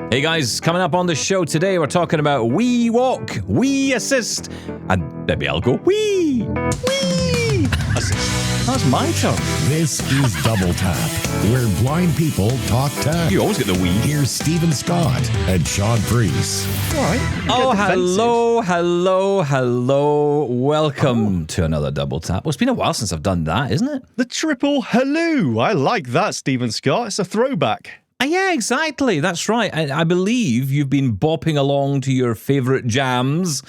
Hey guys, coming up on the show today, we're talking about WeWalk, We Assist, and maybe I'll go We Assist. That's my turn. This is Double Tap, where blind people talk tech. You always get the we. Here's Stephen Scott and Shaun Preece. All right. Oh, hello. Welcome to another Double Tap. Well, it's been a while since I've done that, isn't it? The triple hello. I like that, Stephen Scott. It's a throwback. Yeah, exactly. That's right. I believe you've been bopping along to your favourite jams.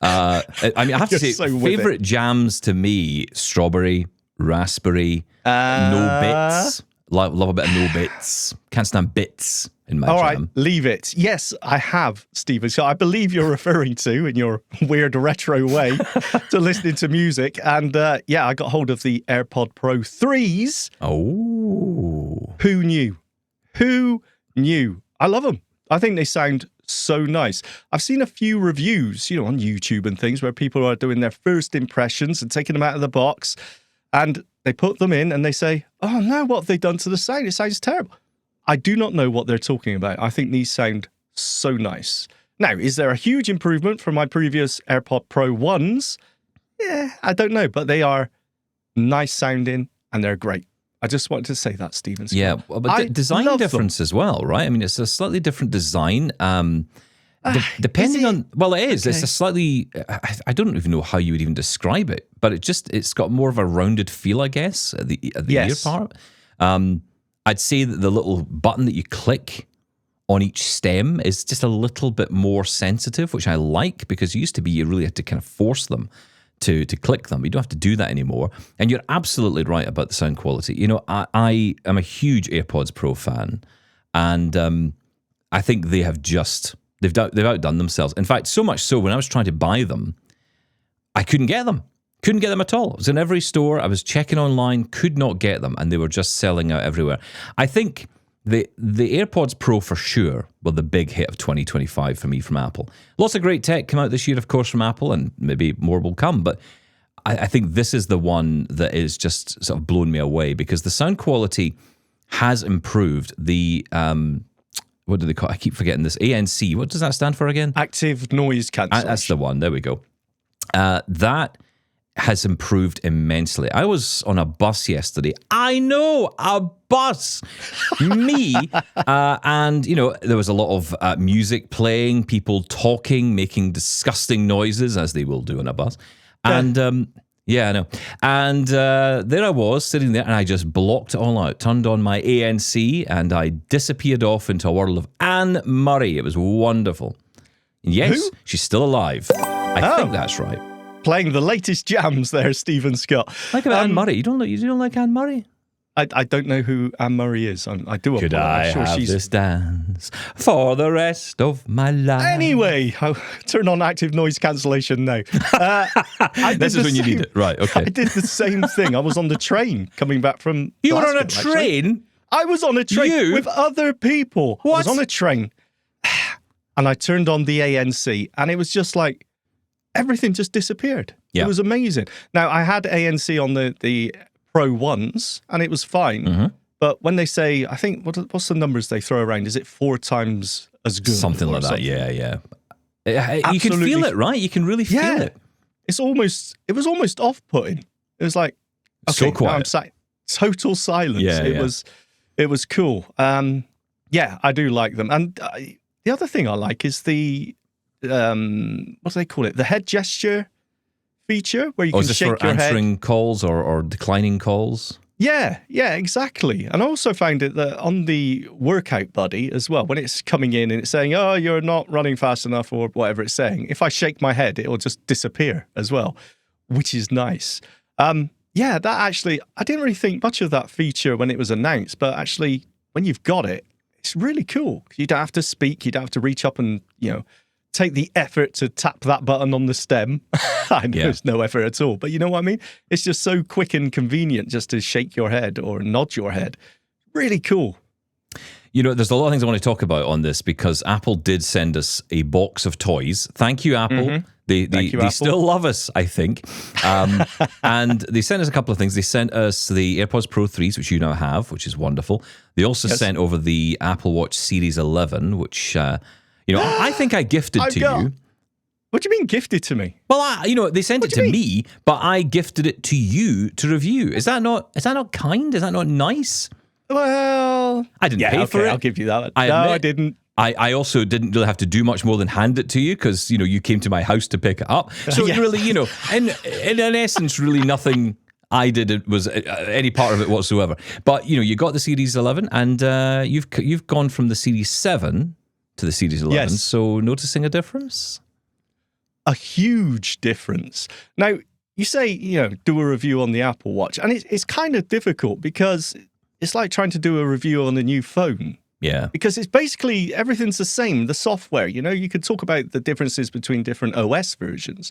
I have to say, favourite jams to me, strawberry, raspberry, no bits. Love a bit of no bits. Can't stand bits in my jam. All right, leave it. Yes, I have, Stephen. So I believe you're referring to, in your weird retro way, to listening to music. And I got hold of the AirPod Pro 3s. Oh. Who knew? Who knew? I love them. I think they sound so nice. I've seen a few reviews, on YouTube and things where people are doing their first impressions and taking them out of the box. And they put them in and they say, oh no, what have they done to the sound? It sounds terrible. I do not know what they're talking about. I think these sound so nice. Now, is there a huge improvement from my previous AirPod Pro 1s? Yeah, I don't know, but they are nice sounding and they're great. I just wanted to say that, Stephen Scott. Yeah, but design difference as well, right? I mean, it's a slightly different design. Depending on, well, it is. Okay. It's a slightly, I don't even know how you would even describe it, but it's got more of a rounded feel, I guess, at the ear part. I'd say that the little button that you click on each stem is just a little bit more sensitive, which I like, because it used to be you really had to kind of force them to click them. You don't have to do that anymore. And you're absolutely right about the sound quality. I am a huge AirPods Pro fan, and I think they have they've outdone themselves. In fact, so much so when I was trying to buy them, I couldn't get them. Couldn't get them at all. I was in every store. I was checking online, could not get them, and they were just selling out everywhere. I think the AirPods Pro for sure were the big hit of 2025 for me from Apple. Lots of great tech come out this year, of course, from Apple, and maybe more will come. But I think this is the one that is just sort of blown me away, because the sound quality has improved. The what do they call it? I keep forgetting this. ANC. What does that stand for again? Active noise cancellation. That's the one. There we go. That has improved immensely. I was on a bus yesterday. I know, a bus. Me. And, there was a lot of music playing, people talking, making disgusting noises, as they will do on a bus. And, I know. And there I was, sitting there, and I just blocked it all out, turned on my ANC, and I disappeared off into a world of Anne Murray. It was wonderful. And yes, Who? She's still alive. I think that's right. Playing the latest jams there, Stephen Scott. Like about Anne Murray. You don't like Anne Murray? I don't know who Anne Murray is. I do apologize. Could I have this dance for the rest of my life? Anyway, I'll turn on active noise cancellation now. This is when you need it. Right, okay. I did the same thing. I was on the train coming back from You were on a Glasgow, train? Actually. I was on a train with other people. What? I was on a train and I turned on the ANC and it was just like everything just disappeared. Yeah. It was amazing. Now, I had ANC on the Pro 1s, and it was fine. Mm-hmm. But when they say, I think, what's the numbers they throw around? Is it 4 times as good? Something like that, yeah. You can feel it, right? You can really feel it. It was almost off-putting. It was like, okay, so quiet. I'm sat, total silence. It was cool. I do like them. And the other thing I like is the, what do they call it? The head gesture feature where you can shake your head. Is this for answering calls or declining calls? Yeah, exactly. And I also found it that on the workout buddy as well, when it's coming in and it's saying, oh, you're not running fast enough or whatever it's saying, if I shake my head, it will just disappear as well, which is nice. That actually, I didn't really think much of that feature when it was announced, but actually when you've got it, it's really cool. You don't have to speak, you don't have to reach up and, take the effort to tap that button on the stem. I know it's no effort at all, but you know what I mean? It's just so quick and convenient just to shake your head or nod your head. Really cool. There's a lot of things I want to talk about on this because Apple did send us a box of toys. Thank you, Apple. Mm-hmm. They Thank you, Apple. still love us, I think. And they sent us a couple of things. They sent us the AirPods Pro 3s, which you now have, which is wonderful. They also sent over the Apple Watch Series 11, which, I think I gifted to you. What do you mean gifted to me? Well, they sent it to me, but I gifted it to you to review. Is that not kind? Is that not nice? Well, I didn't pay for it. I'll give you that. I didn't. I also didn't really have to do much more than hand it to you because, you came to my house to pick it up. So really, in essence, really nothing I did was any part of it whatsoever. But, you got the Series 11 and you've gone from the Series 7 to the Series 11. Yes. So noticing a difference? A huge difference. Now, you say, do a review on the Apple Watch, and it's kind of difficult because it's like trying to do a review on a new phone. Yeah. Because it's basically everything's the same. The software, you could talk about the differences between different OS versions.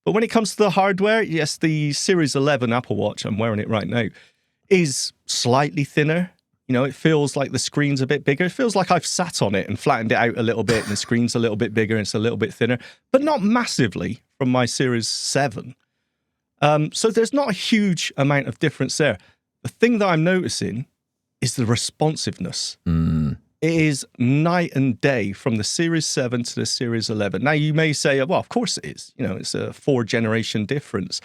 But when it comes to the hardware, yes, the Series 11 Apple Watch, I'm wearing it right now, is slightly thinner. It feels like the screen's a bit bigger. It feels like I've sat on it and flattened it out a little bit and the screen's a little bit bigger and it's a little bit thinner, but not massively from my Series 7. So there's not a huge amount of difference there. The thing that I'm noticing is the responsiveness. It is night and day from the Series 7 to the Series 11. Now, you may say, well, of course it is. It's a 4-generation difference.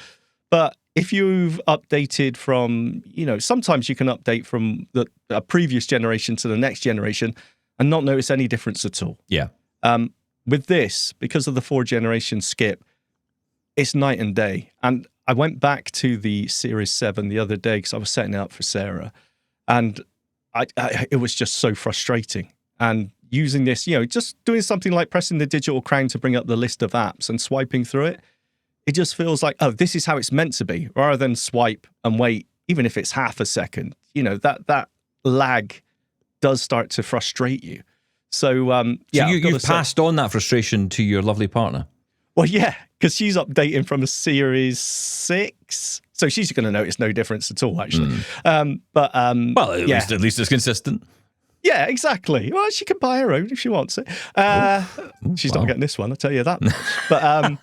But if you've updated from, sometimes you can update from a previous generation to the next generation and not notice any difference at all. Yeah. With this, because of the 4-generation skip, it's night and day. And I went back to the Series 7 the other day because I was setting it up for Sarah. And it was just so frustrating. And using this, just doing something like pressing the digital crown to bring up the list of apps and swiping through it, it just feels like, oh, this is how it's meant to be, rather than swipe and wait, even if it's half a second. That lag does start to frustrate you. So, you've passed on that frustration to your lovely partner. Well, yeah, because she's updating from a Series 6. So she's going to notice no difference at all, actually. At least it's consistent. Yeah, exactly. Well, she can buy her own if she wants it. She's not getting this one, I'll tell you that. But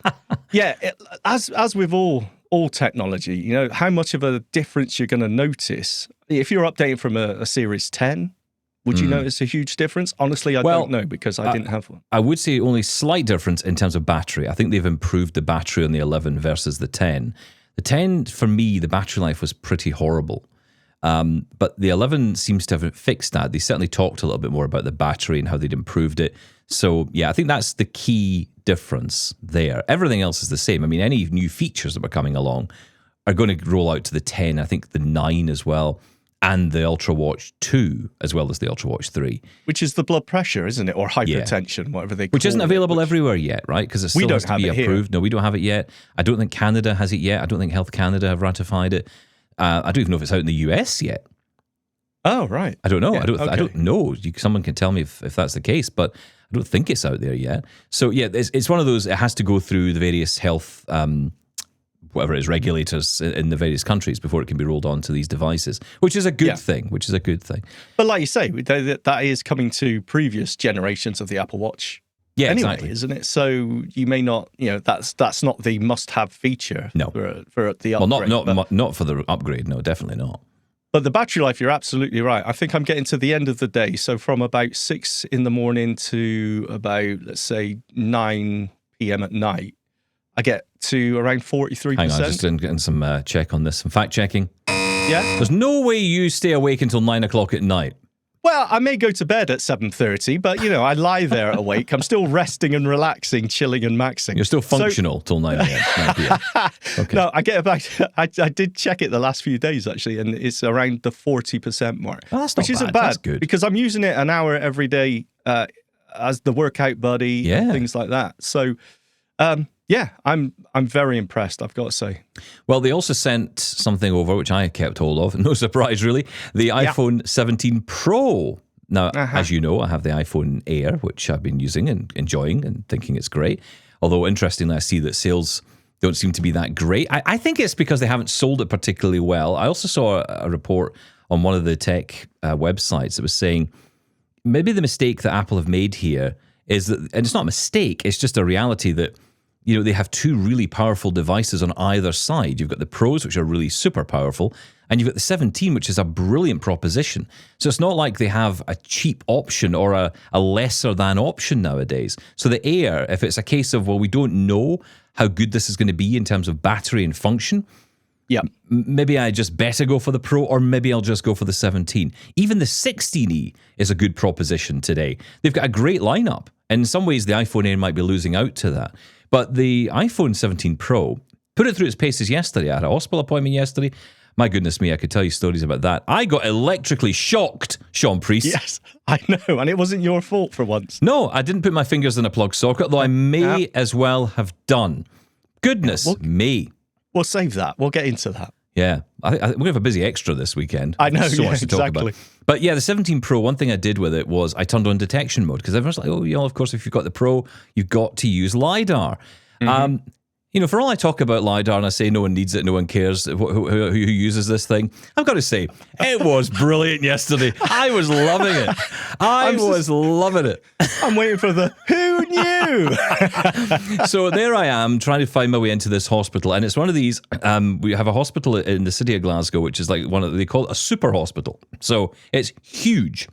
as with all technology, how much of a difference you're going to notice. If you're updating from a Series 10, would you notice a huge difference? Honestly, I don't know because I didn't have one. I would say only slight difference in terms of battery. I think they've improved the battery on the 11 versus the 10. The 10, for me, the battery life was pretty horrible. But the 11 seems to have fixed that. They certainly talked a little bit more about the battery and how they'd improved it. So, yeah, I think that's the key difference there. Everything else is the same. I mean, any new features that were coming along are going to roll out to the 10, I think the 9 as well, and the Ultra Watch 2, as well as the Ultra Watch 3. Which is the blood pressure, isn't it? Or hypertension, whatever they call it. Which isn't available everywhere yet, right? Because it still has to be approved. No, we don't have it yet. I don't think Canada has it yet. I don't think Health Canada have ratified it. I don't even know if it's out in the US yet. Oh, right. I don't know. Yeah, I don't know. Someone can tell me if that's the case, but I don't think it's out there yet. So, yeah, it's one of those, it has to go through the various health, whatever it is, regulators in the various countries before it can be rolled onto these devices, which is a good thing, But like you say, that is coming to previous generations of the Apple Watch. Yeah, anyway, exactly. Isn't it? So you may not, that's not the must-have feature for the upgrade. Well, not for the upgrade, no, definitely not. But the battery life, you're absolutely right. I think I'm getting to the end of the day. So from about 6 in the morning to about, let's say, 9 p.m. at night, I get to around 43%. Hang on, just getting some check on this, some fact checking. Yeah? There's no way you stay awake until 9 o'clock at night. Well, I may go to bed at 7:30, but, I lie there awake. I'm still resting and relaxing, chilling and maxing. You're still functional till 9 p.m. Okay. No, I get about, I did check it the last few days, actually, and it's around the 40% mark. Oh, that's not which isn't bad. bad. That's good. Because I'm using it an hour every day as the workout buddy and things like that. So, I'm very impressed, I've got to say. Well, they also sent something over, which I kept hold of. No surprise, really. The iPhone 17 Pro. Now, as you know, I have the iPhone Air, which I've been using and enjoying and thinking it's great. Although, interestingly, I see that sales don't seem to be that great. I think it's because they haven't sold it particularly well. I also saw a report on one of the tech websites that was saying maybe the mistake that Apple have made here is that, and it's not a mistake, it's just a reality that they have two really powerful devices on either side. You've got the Pros, which are really super powerful, and you've got the 17, which is a brilliant proposition. So it's not like they have a cheap option or a lesser than option nowadays. So the Air, if it's a case of, well, we don't know how good this is going to be in terms of battery and function, maybe I just better go for the Pro, or maybe I'll just go for the 17. Even the 16E is a good proposition today. They've got a great lineup. In some ways, the iPhone Air might be losing out to that. But the iPhone 17 Pro put it through its paces yesterday. I had a hospital appointment yesterday. My goodness me, I could tell you stories about that. I got electrically shocked, Shaun Preece. Yes, I know, and it wasn't your fault for once. No, I didn't put my fingers in a plug socket, though I may as well have done. Goodness me. We'll save that. We'll get into that. Yeah, I think we have a busy extra this weekend. I know, so much to talk about. But yeah, the 17 Pro, one thing I did with it was I turned on detection mode, because everyone's like, oh, of course, if you've got the Pro, you've got to use LiDAR. For all I talk about LiDAR and I say no one needs it, no one cares who uses this thing, I've got to say, it was brilliant yesterday. I was loving it. I was loving it. I'm waiting for the who knew? So there I am trying to find my way into this hospital. And it's one of these, we have a hospital in the city of Glasgow, which is like they call it a super hospital. So it's huge.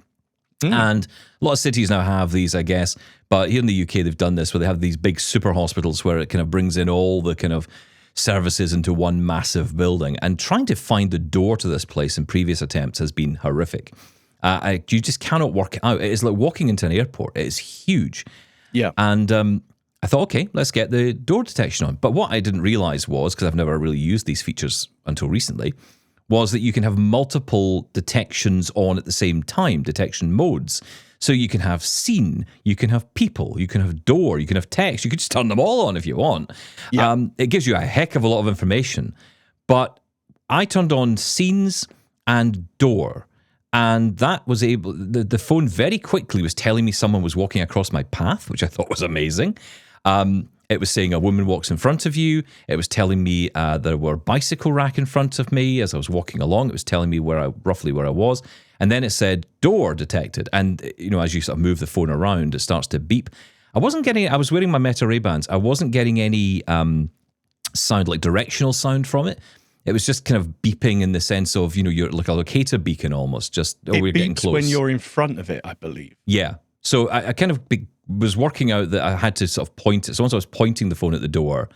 And a lot of cities now have these, I guess. But here in the UK, they've done this where they have these big super hospitals where it kind of brings in all the kind of services into one massive building. And trying to find the door to this place in previous attempts has been horrific. You just cannot work it out. It is like walking into an airport. It is huge. Yeah. And I thought, okay, let's get the door detection on. But what I didn't realize was, because I've never really used these features until recently, was that you can have multiple detections on at the same time, detection modes. So you can have scene, you can have people, you can have door, you can have text. You could just turn them all on if you want. Yeah. It gives you a heck of a lot of information. But I turned on scenes and door, and that was able, the phone very quickly was telling me someone was walking across my path, which I thought was amazing. It was saying a woman walks in front of you. It was telling me there were bicycle rack in front of me as I was walking along. It was telling me roughly where I was. And then it said door detected. And, as you sort of move the phone around, it starts to beep. I was wearing my Meta Ray-Bans. I wasn't getting any sound, like directional sound from it. It was just kind of beeping in the sense of, you're like a locator beacon almost. Just, we're getting close. When you're in front of it, I believe. Yeah. So I kind of was working out that I had to sort of point it. So once I was pointing the phone at the door,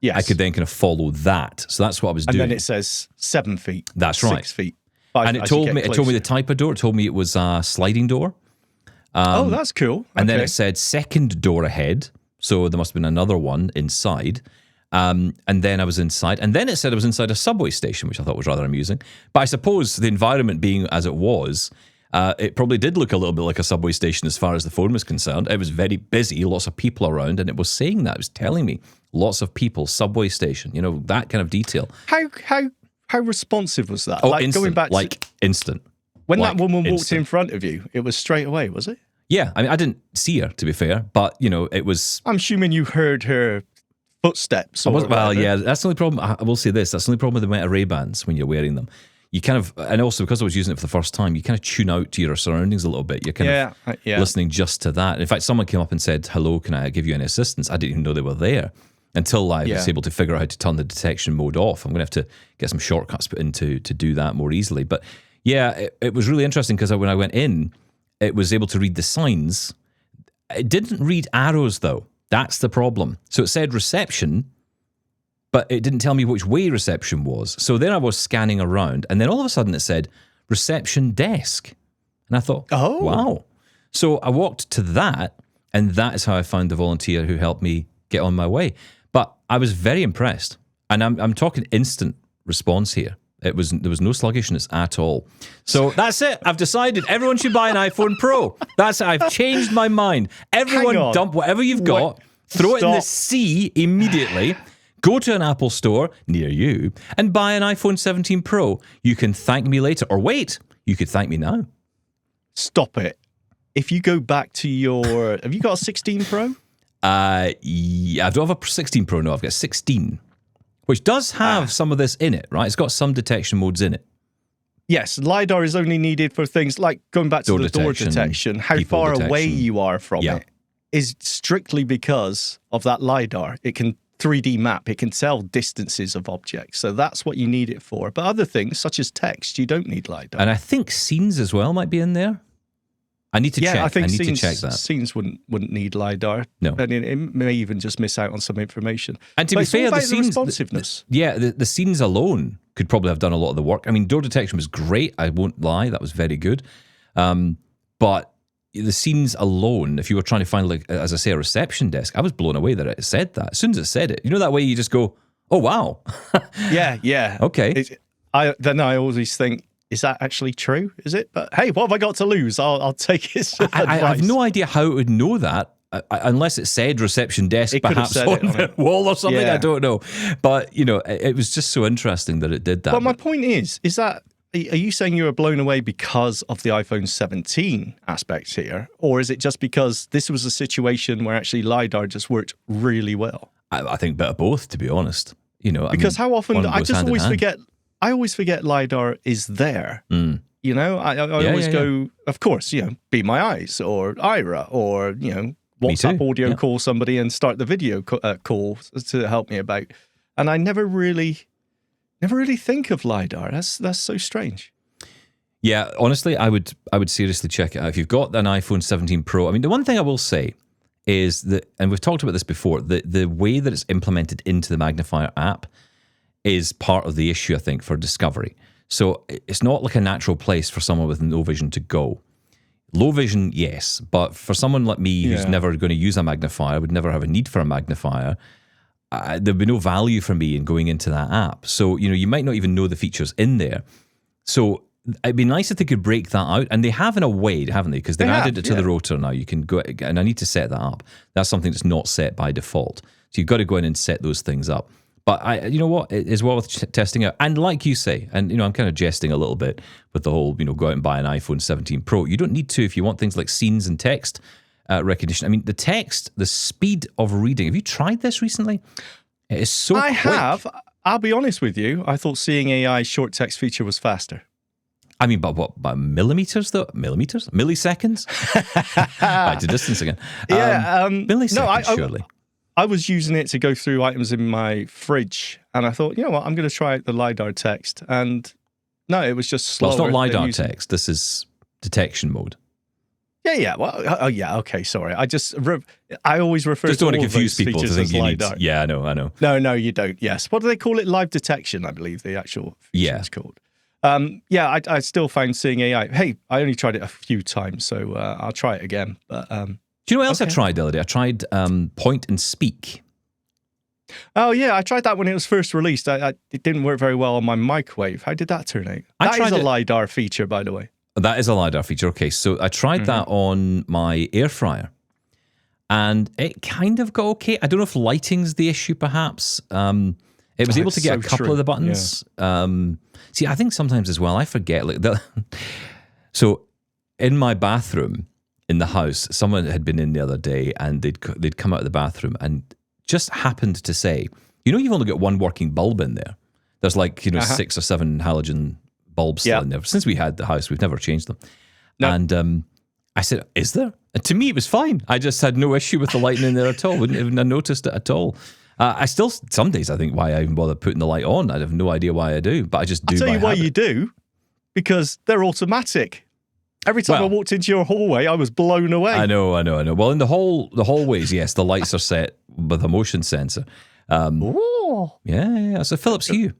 yes, I could then kind of follow that. So that's what I was doing. And then it says 7 feet. That's right. 6 feet. And it told me the type of door. It told me it was a sliding door. That's cool. And then it said second door ahead. So there must have been another one inside. And then I was inside. And then it said I was inside a subway station, which I thought was rather amusing. But I suppose the environment being as it was, it probably did look a little bit like a subway station as far as the phone was concerned. It was very busy, lots of people around, and it was saying that. It was telling me lots of people, subway station, that kind of detail. How responsive was that? Oh, instant, instant. When that woman walked in front of you, it was straight away, was it? Yeah, I mean, I didn't see her, to be fair, but, it was... I'm assuming you heard her footsteps. Yeah, that's the only problem. I will say this, that's the only problem with the Meta Ray-Bans when you're wearing them. You kind of, and also because I was using it for the first time, you kind of tune out to your surroundings a little bit. You're kind of listening just to that. In fact, someone came up and said, hello, can I give you any assistance? I didn't even know they were there until I was able to figure out how to turn the detection mode off. I'm going to have to get some shortcuts put in to do that more easily. But yeah, it was really interesting because when I went in, it was able to read the signs. It didn't read arrows though. That's the problem. So it said reception, but it didn't tell me which way reception was. So then I was scanning around, and then all of a sudden it said reception desk. And I thought, oh, wow. So I walked to that, and that is how I found the volunteer who helped me get on my way. But I was very impressed. And I'm talking instant response here. There was no sluggishness at all. So that's it. I've decided everyone should buy an iPhone Pro. That's it. I've changed my mind. Everyone dump whatever you've got, throw it in the sea immediately. Go to an Apple store near you and buy an iPhone 17 Pro. You can thank me later. Or wait, you could thank me now. Stop it. If you go back to your... Have you got a 16 Pro? Yeah, I don't have a 16 Pro, no. I've got 16, which does have some of this in it, right? It's got some detection modes in it. Yes, LiDAR is only needed for things like going back to the door detection, how far away you are from it. is strictly because of that LiDAR. It can 3D map. It can tell distances of objects. So that's what you need it for. But other things, such as text, you don't need LiDAR. And I think scenes as well might be in there. I need to check. I think to check that. Scenes wouldn't need LiDAR. No. And it may even just miss out on some information. And to be fair, the scenes, responsiveness. The scenes alone could probably have done a lot of the work. I mean, door detection was great. I won't lie. That was very good. But the scenes alone, if you were trying to find, like, as I say, a reception desk, I was blown away that it said that. As soon as it said it, you know, that way you just go, oh, wow. Yeah. Okay. Then I always think, is that actually true? Is it? But hey, what have I got to lose? I'll take it. I have no idea how it would know that, unless it said reception desk, perhaps on the wall or something. Yeah. I don't know. But, you know, it was just so interesting that it did that. But my point is that, are you saying you were blown away because of the iPhone 17 aspects here? Or is it just because this was a situation where actually LiDAR just worked really well? I think a bit of both, to be honest. You know, because how often, I always forget LiDAR is there. You know, I always go, of course, you know, Be My Eyes or Ira or, you know, WhatsApp audio call somebody and start the video call to help me about. And I never really think of LiDAR. That's so strange. Yeah, honestly, I would seriously check it out. If you've got an iPhone 17 Pro, I mean, the one thing I will say is that, and we've talked about this before, the way that it's implemented into the magnifier app is part of the issue, I think, for discovery. So it's not like a natural place for someone with no vision to go. Low vision, yes, but for someone like me who's never going to use a magnifier, would never have a need for a magnifier, there'd be no value for me in going into that app. So, you know, you might not even know the features in there. So it'd be nice if they could break that out. And they have in a way, haven't they? Because they've added it to the rotor now. You can go, and I need to set that up. That's something that's not set by default. So you've got to go in and set those things up. But you know what, it is well worth testing out. And like you say, and you know, I'm kind of jesting a little bit with the whole, you know, go out and buy an iPhone 17 Pro. You don't need to if you want things like scenes and text recognition. I mean, the text, the speed of reading. Have you tried this recently? It is so quick. I have. I'll be honest with you. I thought Seeing AI short text feature was faster. I mean, by millimeters though? Millimeters? Milliseconds? Back to distance again. Milliseconds, surely. I was using it to go through items in my fridge, and I thought, you know what, I'm going to try out the LiDAR text. And no, it was just slower. Well, it's not LiDAR text. This is detection mode. Yeah. Well, okay, sorry. I always refer just to don't all want to confuse people to think you LiDAR. need. Yeah, I know. No, you don't. Yes. What do they call it? Live detection, I believe the actual feature is called. I still find Seeing AI. Hey, I only tried it a few times, so I'll try it again. But do you know what else I tried the other day? I tried Point and Speak. Oh, yeah. I tried that when it was first released. It didn't work very well on my microwave. How did that turn out? That is a LiDAR feature, by the way. That is a LiDAR feature. Okay, so I tried that on my air fryer. And it kind of got okay. I don't know if lighting's the issue, perhaps. It was able to get a couple of the buttons. Yeah. See, I think sometimes as well, I forget. So in my bathroom, in the house, someone had been in the other day and they'd come out of the bathroom and just happened to say, you know, you've only got one working bulb in there. There's like, you know, 6 or 7 halogen bulbs still in there. Since we had the house, we've never changed them. No. And I said, is there? And to me, it was fine. I just had no issue with the lighting in there at all. Wouldn't even have noticed it at all. I still, some days I think why I even bother putting the light on. I have no idea why I do, but I just do. I'll tell you why habit. You do, because they're automatic. Every time I walked into your hallway, I was blown away. I know. Well, in the hallways, yes, the lights are set with a motion sensor. Yeah. That's a Philips Hue.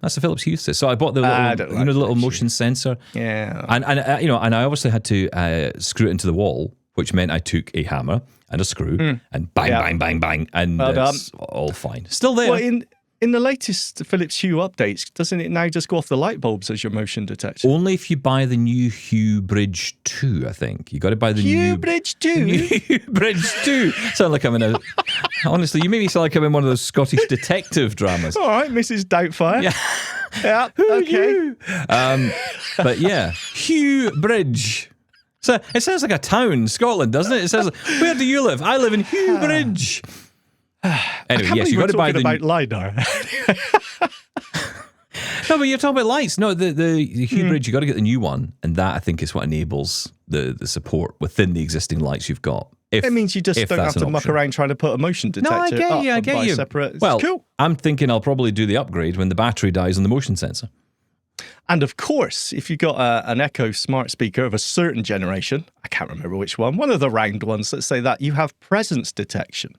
So I bought the little, the little motion sensor. Yeah. And I obviously had to screw it into the wall, which meant I took a hammer and a screw and bang, and it's all fine. Still there. Well, in the latest Philips Hue updates, doesn't it now just go off the light bulbs as your motion detector? Only if you buy the new Hue Bridge 2, I think. You got to buy the Hue Bridge 2? Hue Bridge 2. Sound like I'm in a... Honestly, you make me sound like I'm in one of those Scottish detective dramas. All right, Mrs. Doubtfire. Yeah, okay. But yeah, Hue Bridge. So it sounds like a town, Scotland, doesn't it? It says, where do you live? I live in Hue Bridge. Anyway, yes, you got to buy the about LiDAR. No, but you're talking about lights. No, the Hue Bridge, you got to get the new one, and that I think is what enables the support within the existing lights you've got. It means you just don't have to muck around trying to put a motion detector I get you. separate. It's well, cool. I'm thinking I'll probably do the upgrade when the battery dies on the motion sensor. And of course, if you've got an Echo smart speaker of a certain generation, I can't remember which one of the round ones that say that, you have presence detection.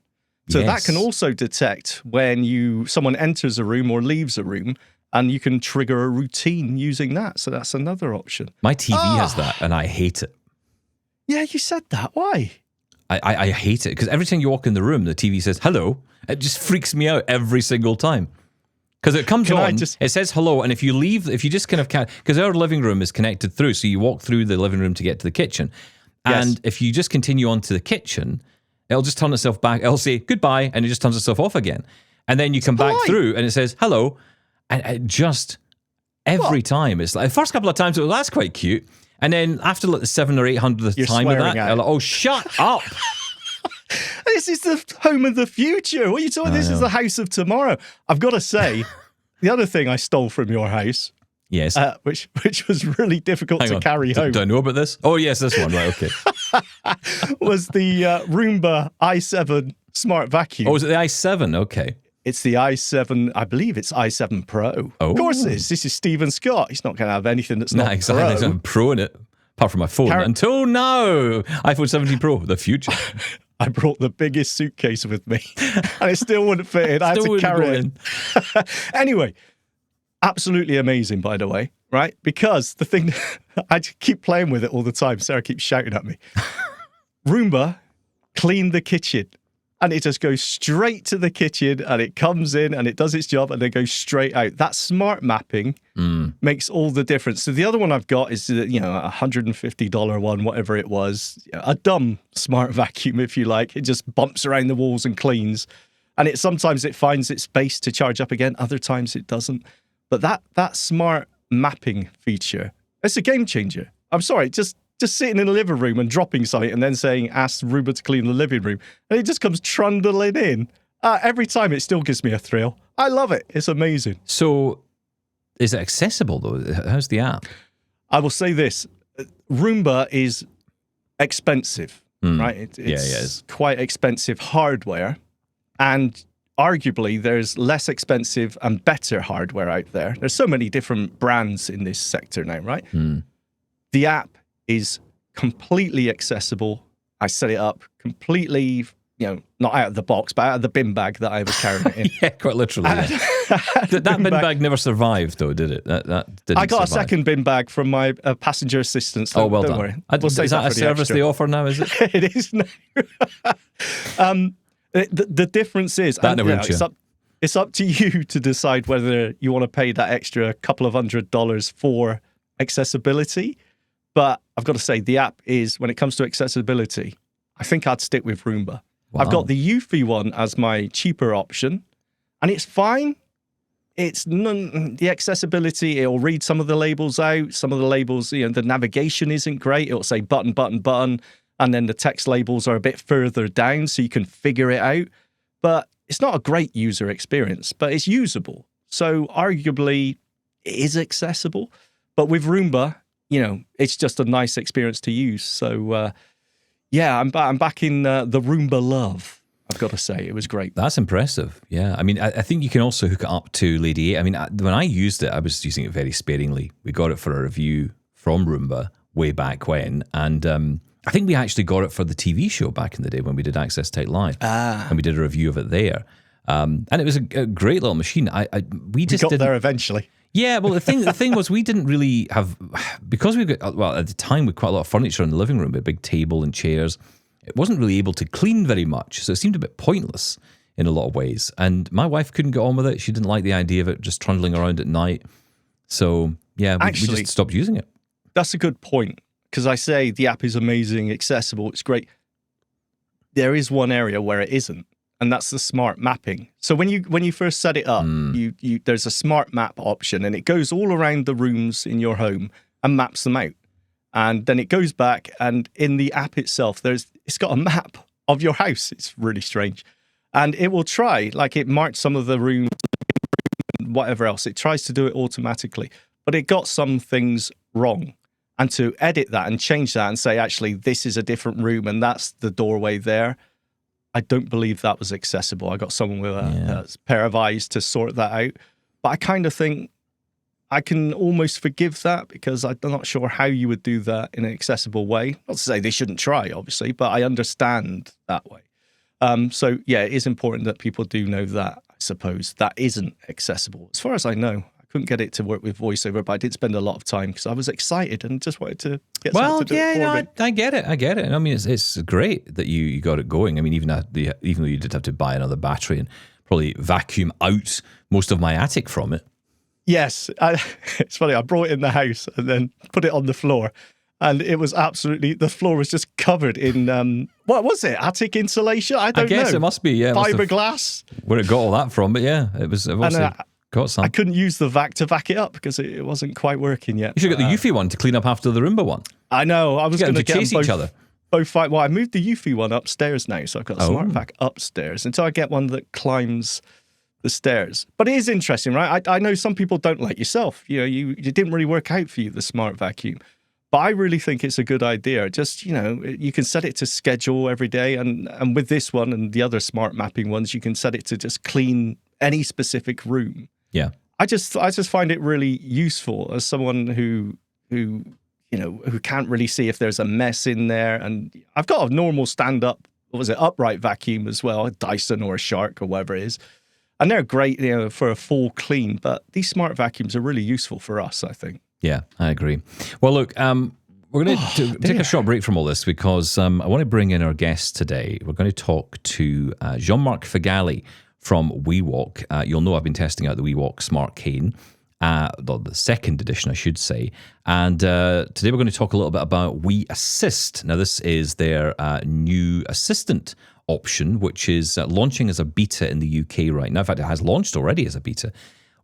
So that can also detect when someone enters a room or leaves a room, and you can trigger a routine using that. So that's another option. My TV has that, and I hate it. Yeah, you said that. Why? I hate it because every time you walk in the room, the TV says hello. It just freaks me out every single time. Because it comes on, it says hello, and if you just kind of because our living room is connected through, so you walk through the living room to get to the kitchen, and if you just continue on to the kitchen, it'll just turn itself back. It'll say goodbye, and it just turns itself off again, and then you come back through, and it says hello, and it just every time it's like the first couple of times that's quite cute, and then after like the 700 or 800th time of that, you're like, oh, shut up. This is the home of the future. What are you talking? This is the house of tomorrow. I've got to say, the other thing I stole from your house, yes, which was really difficult to carry home. Do I know about this? Oh, yes, this one. Right, okay. Was the Roomba i7 smart vacuum. Oh, was it the i7? Okay. It's the i7, I believe it's i7 Pro. Oh. Of course it is. This is Stephen Scott. He's not going to have anything that's not exactly. Pro. There's no Pro in it, apart from my phone. Until now, iPhone 17 Pro, the future. I brought the biggest suitcase with me, and it still wouldn't fit in. I had to carry it. Anyway, absolutely amazing, by the way, right? Because the thing, I keep playing with it all the time. Sarah keeps shouting at me. Roomba, clean the kitchen. And it just goes straight to the kitchen, and it comes in and it does its job, and then goes straight out. That smart mapping makes all the difference. So the other one I've got is, a $150 one, whatever it was, a dumb smart vacuum, if you like. It just bumps around the walls and cleans. And sometimes it finds its space to charge up again. Other times it doesn't. But that smart mapping feature, it's a game changer. I'm sorry, just sitting in the living room and dropping something and then saying, ask Roomba to clean the living room. And it just comes trundling in. Every time it still gives me a thrill. I love it. It's amazing. So is it accessible, though? How's the app? I will say this. Roomba is expensive, right? It's quite expensive hardware. And arguably, there's less expensive and better hardware out there. There's so many different brands in this sector now, right? The app is completely accessible. I set it up completely, not out of the box, but out of the bin bag that I was carrying it in. Yeah, quite literally. That bin bag never survived, though, did it? That didn't I got survive. a second bin bag from my passenger assistance. Oh, well don't done. worry. Is that a service they offer now, is it? It is now. The difference is, it's up to you to decide whether you want to pay that extra couple of $100 for accessibility. But I've got to say, the app is, when it comes to accessibility, I think I'd stick with Roomba. Wow. I've got the Eufy one as my cheaper option, and it's fine. It's the accessibility. It'll read some of the labels out. Some of the labels, the navigation isn't great. It'll say button, button, button, and then the text labels are a bit further down, so you can figure it out. But it's not a great user experience, but it's usable. So arguably, it is accessible. But with Roomba, it's just a nice experience to use. So, I'm back in the Roomba love, I've got to say. It was great. That's impressive. Yeah. I mean, I think you can also hook it up to Lady A. I mean, when I used it, I was using it very sparingly. We got it for a review from Roomba way back when. And I think we actually got it for the TV show back in the day when we did Access Tech Live. And we did a review of it there. And it was a great little machine. We got there eventually. Yeah, well, the thing was, we didn't really have, because we got, well, at the time, we had quite a lot of furniture in the living room, a big table and chairs. It wasn't really able to clean very much, so it seemed a bit pointless in a lot of ways. And my wife couldn't get on with it. She didn't like the idea of it just trundling around at night. So, yeah, we just stopped using it. That's a good point, because I say the app is amazing, accessible, it's great. There is one area where it isn't. And that's the smart mapping. So when you first set it up, there's a smart map option, and it goes all around the rooms in your home and maps them out. And then it goes back, and in the app itself, it's got a map of your house. It's really strange. And it will try, like it marked some of the rooms, whatever else. It tries to do it automatically. But it got some things wrong. And to edit that and change that and say, actually, this is a different room and that's the doorway there, I don't believe that was accessible. I got someone with a pair of eyes to sort that out. But I kind of think I can almost forgive that because I'm not sure how you would do that in an accessible way. Not to say they shouldn't try, obviously, but I understand that way. So, yeah, it is important that people do know that, I suppose. That isn't accessible. As far as I know, I couldn't get it to work with VoiceOver, but I did spend a lot of time because I was excited and just wanted to get someone to do it for me. I get it. I mean, it's great that you got it going. I mean, even though you did have to buy another battery and probably vacuum out most of my attic from it. Yes. It's funny. I brought it in the house and then put it on the floor. And it was absolutely, the floor was just covered in, what was it? Attic insulation? I don't know. I guess it must be, yeah. Fiberglass. Where it got all that from, but yeah, it was got some. I couldn't use the vac to vac it up because it wasn't quite working yet. You should get the Eufy one to clean up after the Roomba one. I know. I was going to chase each other. Well, I moved the Eufy one upstairs now, so I've got a smart vac upstairs until I get one that climbs the stairs. But it is interesting, right? I know some people don't like yourself. You know, you didn't really work out for you, the smart vacuum. But I really think it's a good idea. Just, you know, you can set it to schedule every day. And with this one and the other smart mapping ones, you can set it to just clean any specific room. Yeah. I just find it really useful as someone who can't really see if there's a mess in there. And I've got a normal stand-up, upright vacuum as well, a Dyson or a Shark or whatever it is. And they're great, you know, for a full clean. But these smart vacuums are really useful for us, I think. Yeah, I agree. Well, look, we're going to take a short break from all this because I want to bring in our guest today. We're going to talk to Jean-Marc Feghali from WeWalk. You'll know I've been testing out the WeWalk Smart Cane, the second edition, I should say. And today we're going to talk a little bit about We Assist. Now, this is their new assistant option, which is launching as a beta in the UK right now. In fact, it has launched already as a beta.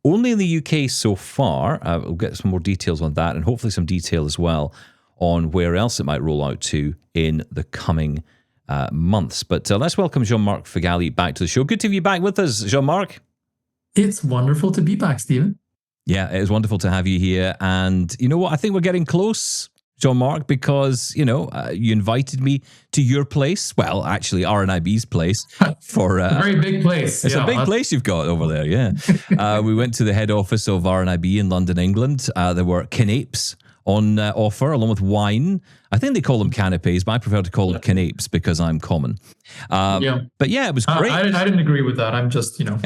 Only in the UK so far. We'll get some more details on that and hopefully some detail as well on where else it might roll out to in the coming months. But let's welcome Jean-Marc Feghali back to the show. Good to have you back with us, Jean-Marc. It's wonderful to be back, Stephen. Yeah, it is wonderful to have you here. And you know what? I think we're getting close, Jean-Marc, because, you know, you invited me to your place. Well, actually, RNIB's place for a very big place. It's a big place you've got over there. Yeah, we went to the head office of RNIB in London, England. There were canapes on offer along with wine. I think they call them canapes, but I prefer to call them canapes because I'm common. But yeah, it was great. I didn't agree with that. I'm just, you know,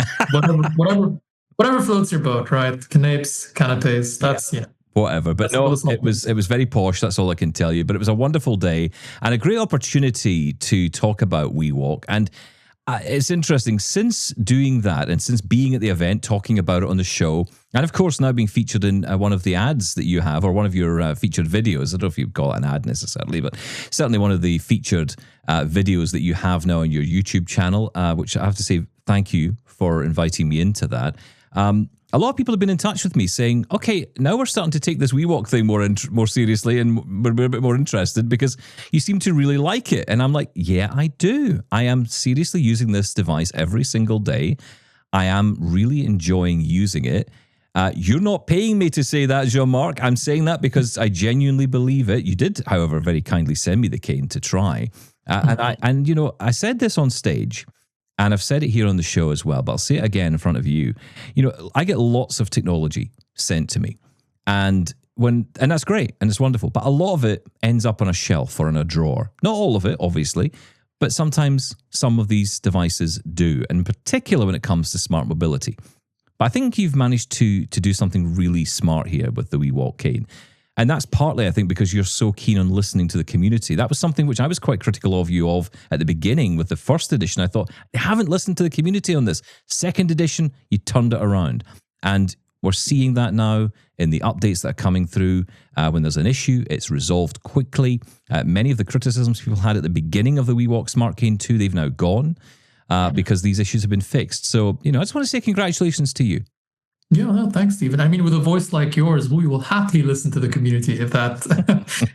whatever floats your boat, right? Canapes, canapes. That's whatever, but no, it was very posh. That's all I can tell you. But it was a wonderful day and a great opportunity to talk about WeWalk. And it's interesting, since doing that and since being at the event, talking about it on the show, and of course now being featured in one of the ads that you have, or one of your featured videos. I don't know if you've got an ad necessarily, but certainly one of the featured videos that you have now on your YouTube channel, which I have to say thank you for inviting me into that. A lot of people have been in touch with me saying, okay, now we're starting to take this WeWalk thing more seriously and we're a bit more interested because you seem to really like it. And I'm like, yeah, I do. I am seriously using this device every single day. I am really enjoying using it. You're not paying me to say that, Jean-Marc. I'm saying that because I genuinely believe it. You did, however, very kindly send me the cane to try. And you know, I said this on stage. And I've said it here on the show as well, but I'll say it again in front of you. You know, I get lots of technology sent to me. And that's great and it's wonderful. But a lot of it ends up on a shelf or in a drawer. Not all of it, obviously, but sometimes some of these devices do, and in particular when it comes to smart mobility. But I think you've managed to do something really smart here with the WeWalk Cane. And that's partly, I think, because you're so keen on listening to the community. That was something which I was quite critical of you of at the beginning with the first edition. I thought, they haven't listened to the community on this. Second edition, you turned it around. And we're seeing that now in the updates that are coming through. When there's an issue, it's resolved quickly. Many of the criticisms people had at the beginning of the WeWalk Smart Cane 2, they've now gone because these issues have been fixed. So, you know, I just want to say congratulations to you. Yeah, no, thanks, Stephen. I mean, with a voice like yours, we will happily listen to the community if that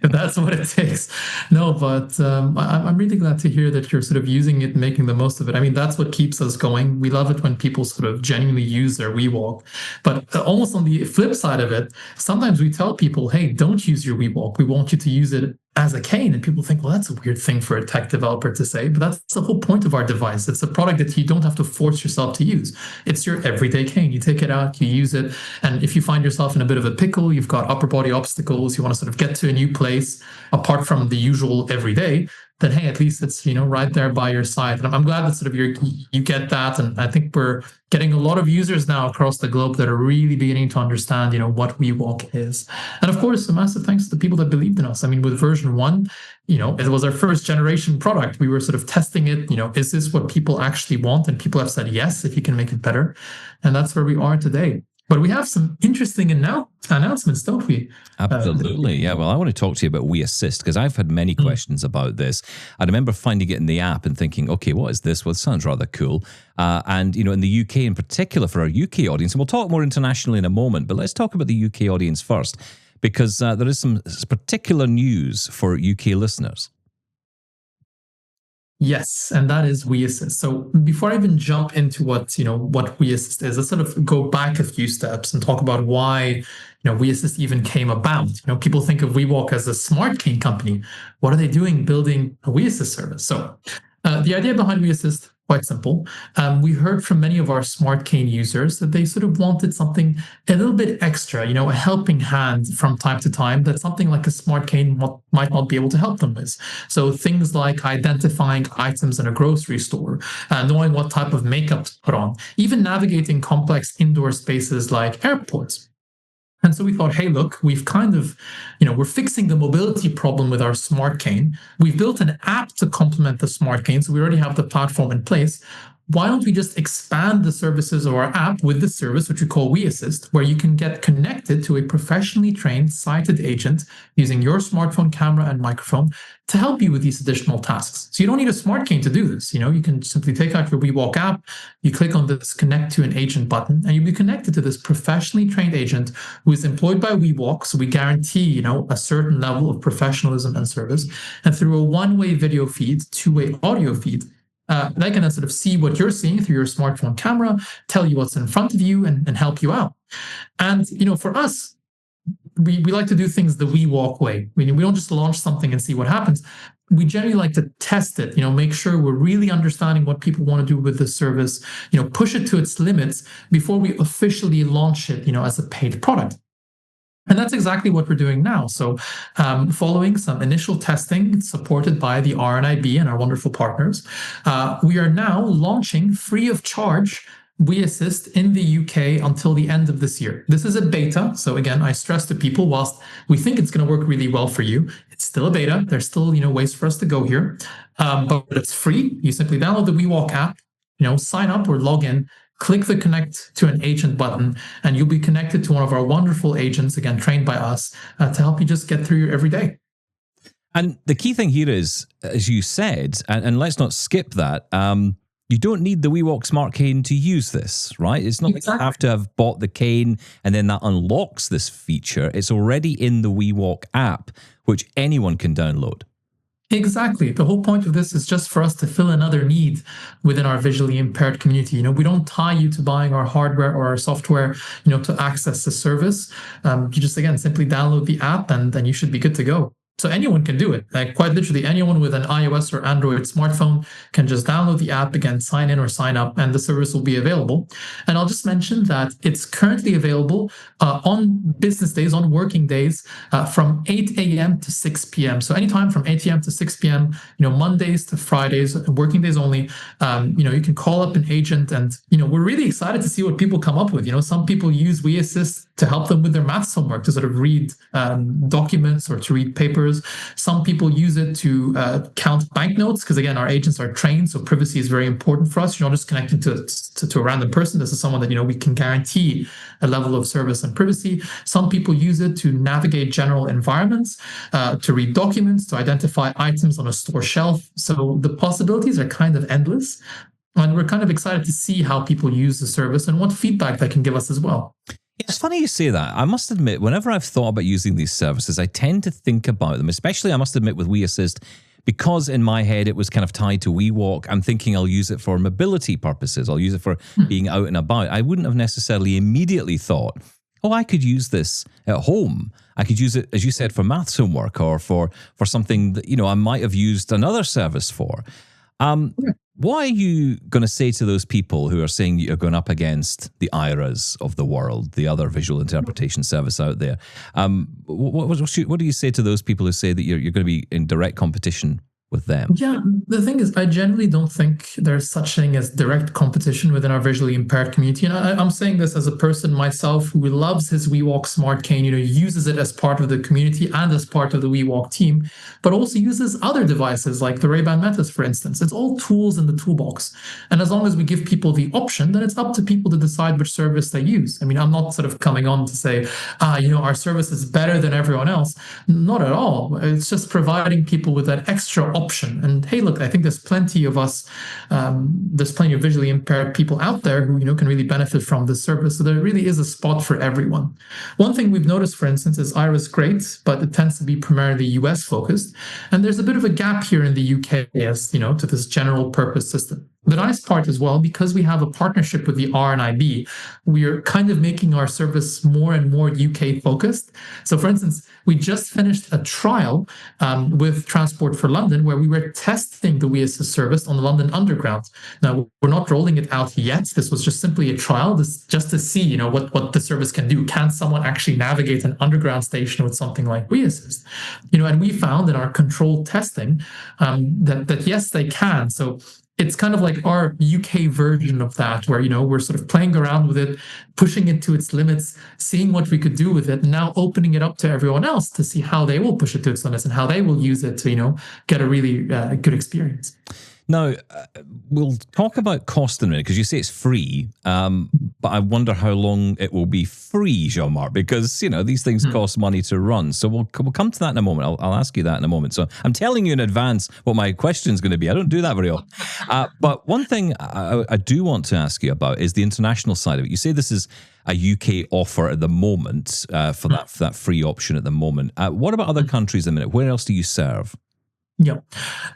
if that's what it takes. No, but I'm really glad to hear that you're sort of using it and making the most of it. I mean, that's what keeps us going. We love it when people sort of genuinely use their WeWalk. But almost on the flip side of it, sometimes we tell people, "Hey, don't use your WeWalk. We want you to use it as a cane." And people think, well, that's a weird thing for a tech developer to say, but that's the whole point of our device. It's a product that you don't have to force yourself to use. It's your everyday cane. You take it out, you use it. And if you find yourself in a bit of a pickle, you've got upper body obstacles, you want to sort of get to a new place apart from the usual everyday, then hey, at least it's, right there by your side. And I'm glad that sort of you get that. And I think we're getting a lot of users now across the globe that are really beginning to understand, what WeWalk is. And of course, a massive thanks to the people that believed in us. I mean, with version 1, it was our first generation product. We were sort of testing it, is this what people actually want? And people have said, yes, if you can make it better. And that's where we are today. But we have some interesting announcements, don't we? Absolutely, yeah. Well, I want to talk to you about WeAssist because I've had many questions about this. I remember finding it in the app and thinking, okay, what is this? Well, it sounds rather cool. And, in the UK in particular, for our UK audience, and we'll talk more internationally in a moment, but let's talk about the UK audience first because there is some particular news for UK listeners. Yes, and that is WeAssist. So before I even jump into what WeAssist is, let's sort of go back a few steps and talk about why WeAssist even came about. People think of WeWalk as a smart cane company. What are they doing building a WeAssist service? So the idea behind WeAssist, quite simple. We heard from many of our smart cane users that they sort of wanted something a little bit extra, a helping hand from time to time that something like a smart cane might not be able to help them with. So things like identifying items in a grocery store, knowing what type of makeup to put on, even navigating complex indoor spaces like airports. And so we thought, hey, look, we've kind of, we're fixing the mobility problem with our smart cane. We've built an app to complement the smart cane. So we already have the platform in place. Why don't we just expand the services of our app with this service, which we call WeAssist, where you can get connected to a professionally trained sighted agent using your smartphone camera and microphone to help you with these additional tasks. So you don't need a smart cane to do this. You can simply take out your WeWalk app, you click on this connect to an agent button, and you'll be connected to this professionally trained agent who is employed by WeWalk. So we guarantee, a certain level of professionalism and service. And through a one-way video feed, two-way audio feed, they can sort of see what you're seeing through your smartphone camera, tell you what's in front of you, and help you out. And, for us, we like to do things the WeWalk way. We don't just launch something and see what happens. We generally like to test it, make sure we're really understanding what people want to do with the service, push it to its limits before we officially launch it, as a paid product. And that's exactly what we're doing now. So following some initial testing supported by the RNIB and our wonderful partners, we are now launching free of charge WeAssist in the UK until the end of this year. This is a beta. So again, I stress to people, whilst we think it's going to work really well for you, it's still a beta. There's still, ways for us to go here. But it's free. You simply download the WeWalk app, sign up or log in, click the connect to an agent button, and you'll be connected to one of our wonderful agents, again, trained by us, to help you just get through your everyday. And the key thing here is, as you said, and let's not skip that, you don't need the WeWalk Smart Cane to use this, right? It's not like you have to have bought the cane and then that unlocks this feature. It's already in the WeWalk app, which anyone can download. Exactly. The whole point of this is just for us to fill another need within our visually impaired community. We don't tie you to buying our hardware or our software, to access the service. You just, again, simply download the app and then you should be good to go. So anyone can do it. Like quite literally anyone with an iOS or Android smartphone can just download the app, again, sign in or sign up, and the service will be available. And I'll just mention that it's currently available on business days, on working days, from 8 a.m. to 6 p.m. So anytime from 8 a.m. to 6 p.m., Mondays to Fridays, working days only, you can call up an agent and, we're really excited to see what people come up with. Some people use WeAssist to help them with their maths homework, to sort of read documents or to read papers. Some people use it to count banknotes because, again, our agents are trained, so privacy is very important for us. You're not just connecting to a random person. This is someone that, we can guarantee a level of service and privacy. Some people use it to navigate general environments, to read documents, to identify items on a store shelf. So the possibilities are kind of endless. And we're kind of excited to see how people use the service and what feedback they can give us as well. It's funny you say that. I must admit, whenever I've thought about using these services, I tend to think about them, especially, I must admit, with WeAssist, because in my head it was kind of tied to WeWalk. I'm thinking I'll use it for mobility purposes. I'll use it for being out and about. I wouldn't have necessarily immediately thought, oh, I could use this at home. I could use it, as you said, for maths homework or for something that, I might have used another service for. What are you going to say to those people who are saying you're going up against the IRAs of the world, the other visual interpretation service out there? What do you say to those people who say that you're going to be in direct competition with them? Yeah, the thing is, I generally don't think there's such thing as direct competition within our visually impaired community. And I'm saying this as a person myself who loves his WeWalk Smart Cane, uses it as part of the community and as part of the WeWalk team, but also uses other devices like the Ray-Ban Metas, for instance. It's all tools in the toolbox. And as long as we give people the option, then it's up to people to decide which service they use. I mean, I'm not sort of coming on to say, our service is better than everyone else. Not at all. It's just providing people with that extra option. And hey, look, I think there's plenty of us, there's plenty of visually impaired people out there who, can really benefit from this service. So there really is a spot for everyone. One thing we've noticed, for instance, is IRA's great, but it tends to be primarily US focused. And there's a bit of a gap here in the UK as, to this general purpose system. The nice part as well, because we have a partnership with the RNIB, we are kind of making our service more and more UK focused. So for instance, we just finished a trial with Transport for London where we were testing the WeAssist service on the London Underground. Now, we're not rolling it out yet. This was just simply a trial just to see, what the service can do. Can someone actually navigate an underground station with something like WeAssist? And we found in our controlled testing that yes, they can. So it's kind of like our UK version of that, where, we're sort of playing around with it, pushing it to its limits, seeing what we could do with it, and now opening it up to everyone else to see how they will push it to its limits and how they will use it to, get a really good experience. Now, we'll talk about cost in a minute, because you say it's free, but I wonder how long it will be free, Jean-Marc, because, these things cost money to run. So we'll come to that in a moment. I'll ask you that in a moment. So I'm telling you in advance what my question is going to be. I don't do that very often. But one thing I do want to ask you about is the international side of it. You say this is a UK offer at the moment for that free option at the moment. What about other countries at the minute? Where else do you serve? Yeah.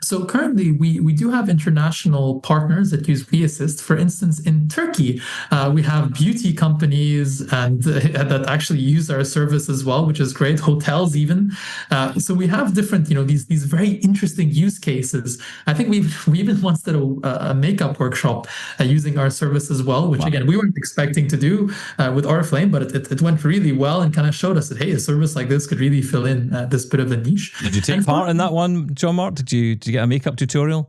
So currently, we do have international partners that use WeAssist. For instance, in Turkey, we have beauty companies and that actually use our service as well, which is great. Hotels even. So we have different, these very interesting use cases. I think we even once did a makeup workshop using our service as well, which again we weren't expecting to do with Oriflame, but it went really well and kind of showed us that hey, a service like this could really fill in this bit of a niche. Did you take part in that one, John? Mark, did you get a makeup tutorial?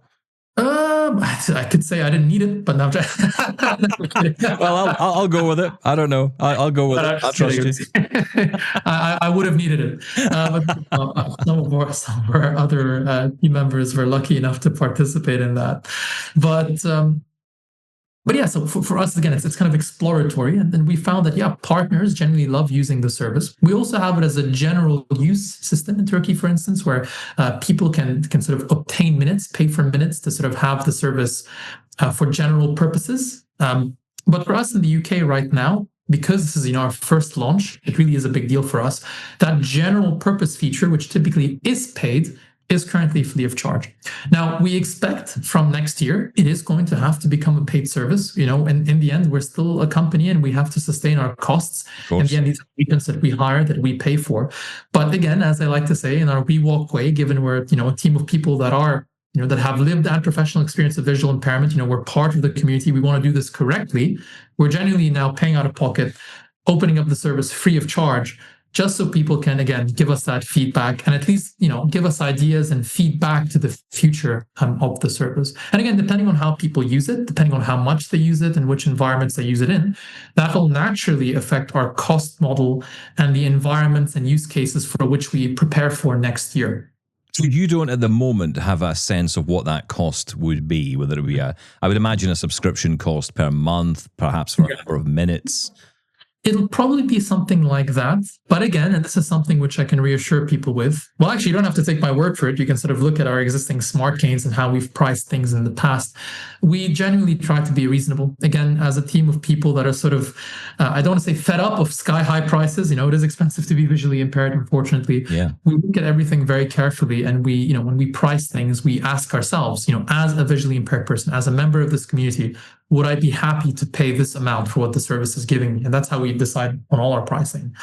I could say I didn't need it, but now. Well, I'll go with it. I don't know. I'll go with it. I'll trust you. I would have needed it, but some of our other team members were lucky enough to participate in that. But yeah, so for us, again, it's kind of exploratory. And then we found that, partners generally love using the service. We also have it as a general use system in Turkey, for instance, where people can sort of obtain minutes, pay for minutes to sort of have the service for general purposes. But for us in the UK right now, because this is our first launch, it really is a big deal for us. That general purpose feature, which typically is paid, is currently free of charge. Now, we expect from next year, it is going to have to become a paid service. And in the end, we're still a company and we have to sustain our costs. In the end, these are agents that we hire, that we pay for. But again, as I like to say, in our WeWalk way, given we're, a team of people that are, that have lived and professional experience of visual impairment, we're part of the community. We want to do this correctly. We're genuinely now paying out of pocket, opening up the service free of charge, just so people can, again, give us that feedback and at least, give us ideas and feedback to the future of the service. And again, depending on how people use it, depending on how much they use it and which environments they use it in, that will naturally affect our cost model and the environments and use cases for which we prepare for next year. So you don't at the moment have a sense of what that cost would be, whether it be I would imagine a subscription cost per month, perhaps for a number of minutes. It'll probably be something like that. But again, and this is something which I can reassure people with. Well, actually, you don't have to take my word for it. You can sort of look at our existing smart canes and how we've priced things in the past. We genuinely try to be reasonable. Again, as a team of people that are sort of, I don't want to say fed up of sky-high prices. It is expensive to be visually impaired, unfortunately. Yeah. We look at everything very carefully. And we, when we price things, we ask ourselves, as a visually impaired person, as a member of this community, would I be happy to pay this amount for what the service is giving me? And that's how we decide on all our pricing.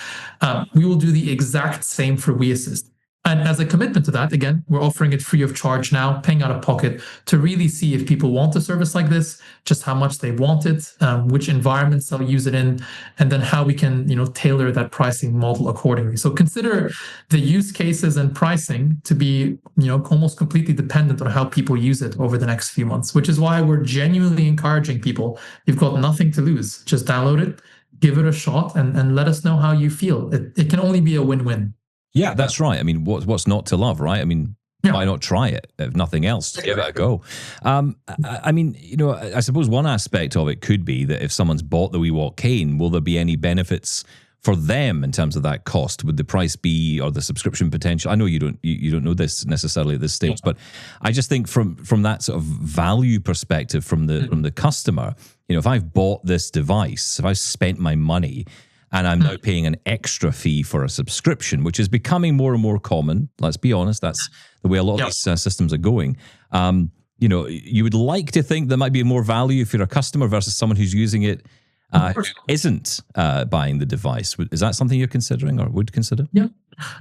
We will do the exact same for WeAssist. And as a commitment to that, again, we're offering it free of charge now, paying out of pocket to really see if people want a service like this, just how much they want it, which environments they'll use it in, and then how we can, tailor that pricing model accordingly. So consider the use cases and pricing to be, almost completely dependent on how people use it over the next few months, which is why we're genuinely encouraging people. You've got nothing to lose. Just download it, give it a shot, and let us know how you feel. It can only be a win-win. Yeah, that's right. I mean, what's not to love, right? I mean, why not try it? If nothing else, give it a go. I mean, I suppose one aspect of it could be that if someone's bought the WeWalk cane, will there be any benefits for them in terms of that cost? Would the price be, or the subscription potential? I know you don't know this necessarily at this stage, but I just think from that sort of value perspective from the customer, if I've bought this device, if I've spent my money, and I'm now paying an extra fee for a subscription, which is becoming more and more common. Let's be honest, that's the way a lot of these systems are going. You would like to think there might be more value if you're a customer versus someone who's using it who isn't buying the device. Is that something you're considering or would consider? Yeah.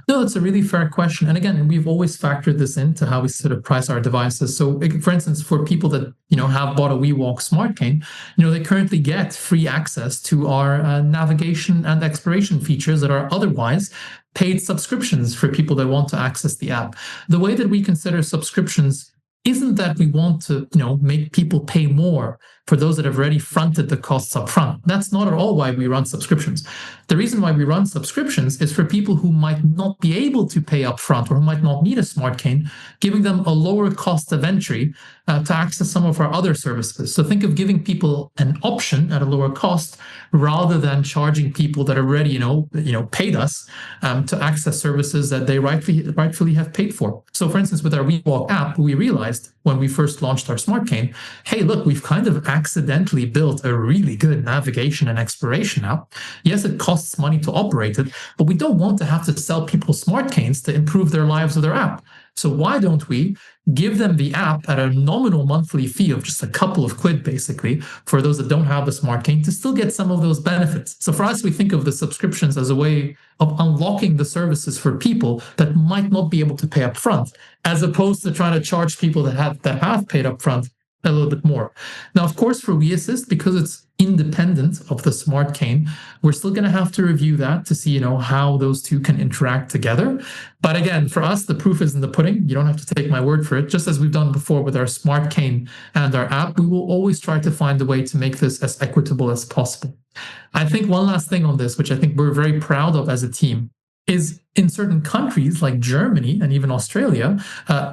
No, that's a really fair question. And again, we've always factored this into how we sort of price our devices. So for instance, for people that, have bought a WeWalk Smart Cane, they currently get free access to our navigation and exploration features that are otherwise paid subscriptions for people that want to access the app. The way that we consider subscriptions isn't that we want to, make people pay more for those that have already fronted the costs up front. That's not at all why we run subscriptions. The reason why we run subscriptions is for people who might not be able to pay up front or who might not need a smart cane, giving them a lower cost of entry to access some of our other services. So think of giving people an option at a lower cost rather than charging people that already, paid us to access services that they rightfully have paid for. So for instance, with our WeWalk app, we realized when we first launched our smart cane, hey, look, we've kind of accidentally built a really good navigation and exploration app. Yes, it costs money to operate it, but we don't want to have to sell people smart canes to improve their lives with their app. So why don't we give them the app at a nominal monthly fee of just a couple of quid, basically, for those that don't have the smart cane to still get some of those benefits. So for us, we think of the subscriptions as a way of unlocking the services for people that might not be able to pay up front, as opposed to trying to charge people that have paid up front a little bit more. Now, of course, for WeAssist, because it's independent of the smart cane, we're still going to have to review that to see, how those two can interact together. But again, for us, the proof is in the pudding. You don't have to take my word for it. Just as we've done before with our smart cane and our app, we will always try to find a way to make this as equitable as possible. I think one last thing on this, which I think we're very proud of as a team, is in certain countries like Germany and even Australia,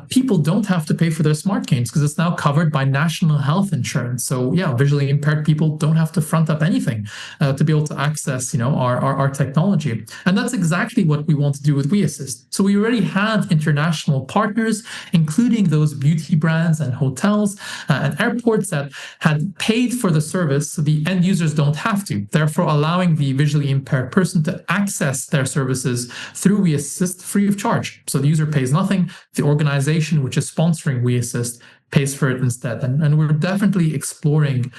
people don't have to pay for their smart canes because it's now covered by national health insurance. So yeah, visually impaired people don't have to front up anything to be able to access, our technology. And that's exactly what we want to do with WeAssist. So we already had international partners, including those beauty brands and hotels and airports that had paid for the service so the end users don't have to, therefore allowing the visually impaired person to access their services through WeAssist free of charge. So the user pays nothing. The organization which is sponsoring WeAssist pays for it instead. And we're definitely exploring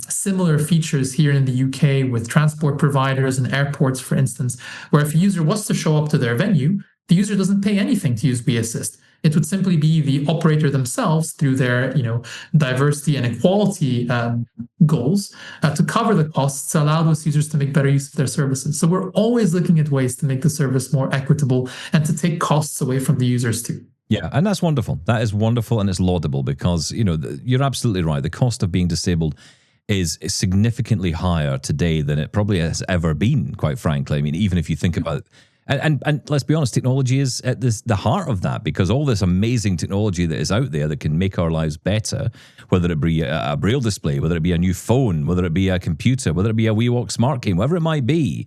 similar features here in the UK with transport providers and airports, for instance, where if a user was to show up to their venue, the user doesn't pay anything to use WeAssist. It would simply be the operator themselves through their, diversity and equality goals to cover the costs to allow those users to make better use of their services. So we're always looking at ways to make the service more equitable and to take costs away from the users too. Yeah, and that's wonderful. That is wonderful and it's laudable because, you're absolutely right. The cost of being disabled is significantly higher today than it probably has ever been, quite frankly. I mean, even if you think about And let's be honest, technology is at the heart of that, because all this amazing technology that is out there that can make our lives better, whether it be a braille display, whether it be a new phone, whether it be a computer, whether it be a WeWalk Smart Cane, whatever it might be,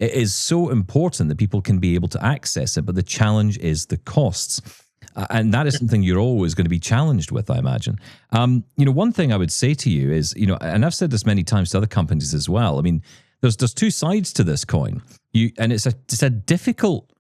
it is so important that people can be able to access it. But the challenge is the costs. And that is something you're always going to be challenged with, I imagine. One thing I would say to you is, and I've said this many times to other companies as well. I mean, there's two sides to this coin. It's a difficult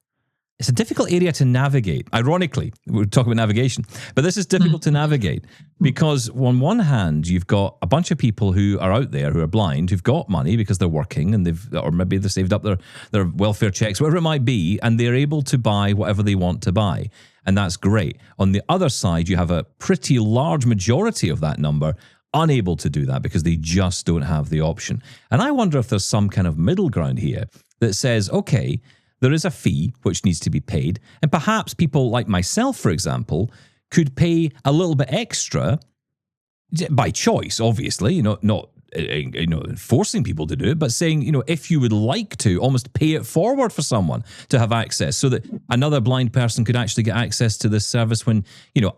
area to navigate. Ironically, we're talking about navigation, but this is difficult to navigate because on one hand, you've got a bunch of people who are out there who are blind, who've got money because they're working and maybe they've saved up their welfare checks, whatever it might be, and they're able to buy whatever they want to buy. And that's great. On the other side, you have a pretty large majority of that number unable to do that because they just don't have the option. And I wonder if there's some kind of middle ground here that says, okay, there is a fee which needs to be paid, and perhaps people like myself, for example, could pay a little bit extra by choice, obviously, not forcing people to do it, but saying, if you would like to, almost pay it forward for someone to have access so that another blind person could actually get access to this service when,